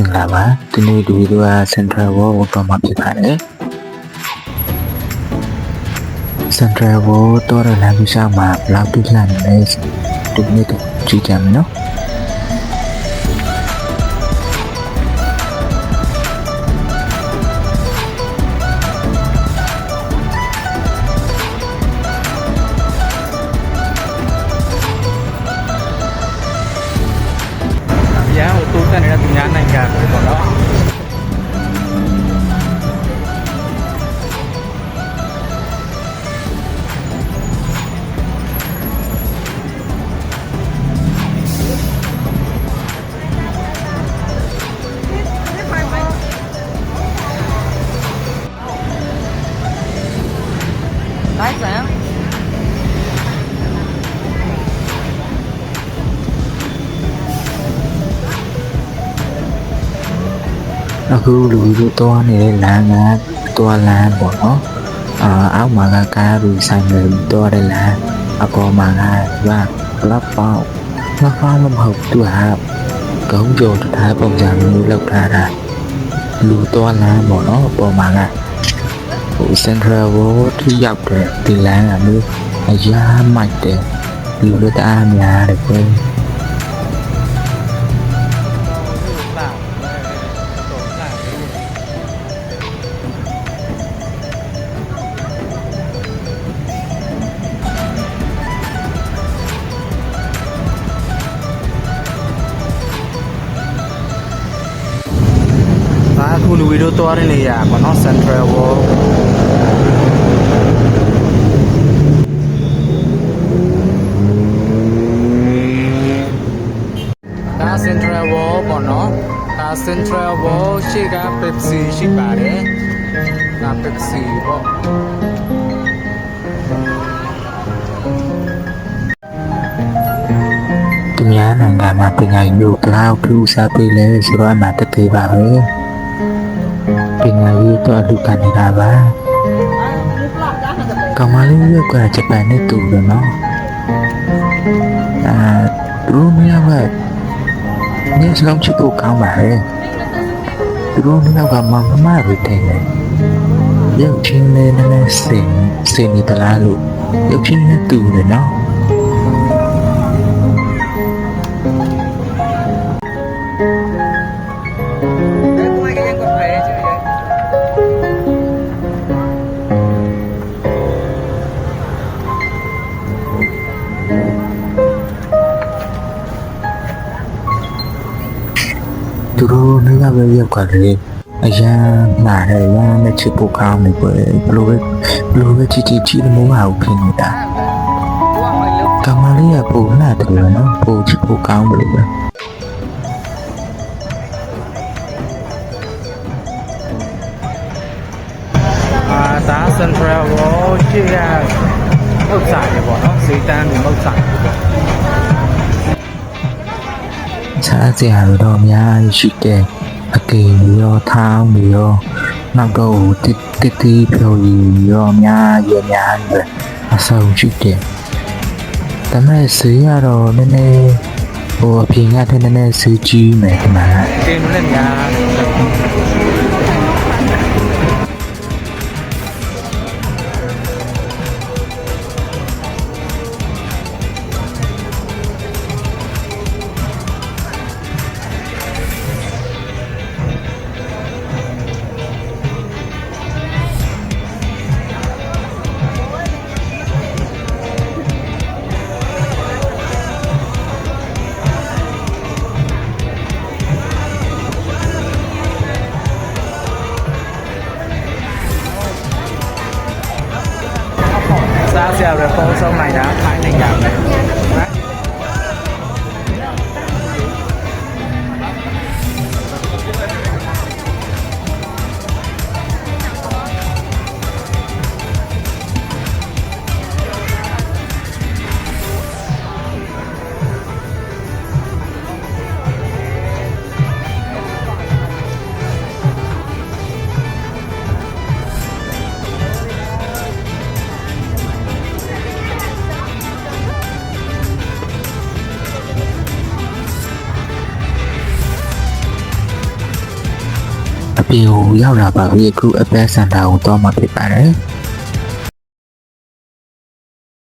င်္ဂလာပါဒီနေ့ဒီဗီဒီယိုက Central World တော့မှာဖြစ်ပါတယ် Central World တော့လမ်းပြမှာဘလောက်ပြလှမ်းနေလဲဒီနေ့တော့ကြည့်ကြမယ်နော်ရန်ကိုတိုးတက်နေတဲ့သူများနိုင်ငံတွေပေါ့နော်来怎样？အခုလူတို့တောင်းနေတဲ့လမ်းကတောလမ်းပေါ့နော်အောက်မှာကကားတွေဆိုင်တွေတောတဲ့လမ်းအပေါ်မှာကဘလောက်ပေါက်မဟုတ်သူဟာကုန်းကျော်ထားပုံစံမျိုးလောက်ထားတာလူတောလမ်းပေါ့နော်အပေါ်မှာကCentral World ที่ရောက်တဲ့ဒီလမ်းကမျိုးအရာမိုက်တယ်လူတွေတအားများတယ်ကွယ်အခုလူတွေတော့ရနေရပါတော့ Central World Central World ပေါ့နော်ဒါ Central World ရှေ့က Pepsi ရှိပါတယ်ဒါ Pepsi ပေါ့သူများနိုင်ငံမှာပညာရေးကိုဘယ်လောက်ထူးခြားပေးလဲဆိုတော့အမှတက်သေးပါပဲပညာရေးတော့လူကန်နေတာပါကမလေးရောက်ကဂျပန်နဲ့တူတယ်နော်သူတို့များပဲနေစလုံးချစ်ဖို့ကောင်းပါရဲ့သူတို့နောက်ကမရီတယ်ရုပ်ချင်းလေးနဲ့စင်နေတလားလို့ရုပ်ချင်းနဲ့တူတယ်နော်သူတို့နေရာပဲရောက်ကလေးအရန်နားတယ်ရန်နဲ့ချစ်ဖို့ကောင်းနေပဲဘလိုပဲချစ်လို့မဟုတ်ဖြစ်နေတာကမလေးကပုံနာတယ်နော်ပုံချစ်ဖို့ကောင်းတယ်ပဲဒါ Central World ရှေ့ကမုတ်ဆိုင်ပေါ့နော်စေတန်းမုတ်ဆိုင်စားစရာတော့အများကြီးရှိတယ်အကေရောထောင်းရောနောက်တော့တိဖြိုရီရောအများကြီးပဲအဆုံးရှိတယ်ဒါပေမဲ့ဈေးကတော့နည်းနည်းအပြင်ကထက်နည်းနည်းဈေးကြီးမယ်ဒီမှာအကေလည်းများစားစရာတွေပုံစံနိုင်တာခိုင်းနေကြတယ် ပြင်ကိုရောက်လာပါပြီအခုအပန်းစင်တာကိုတော့မှဖြစ်ပါတယ်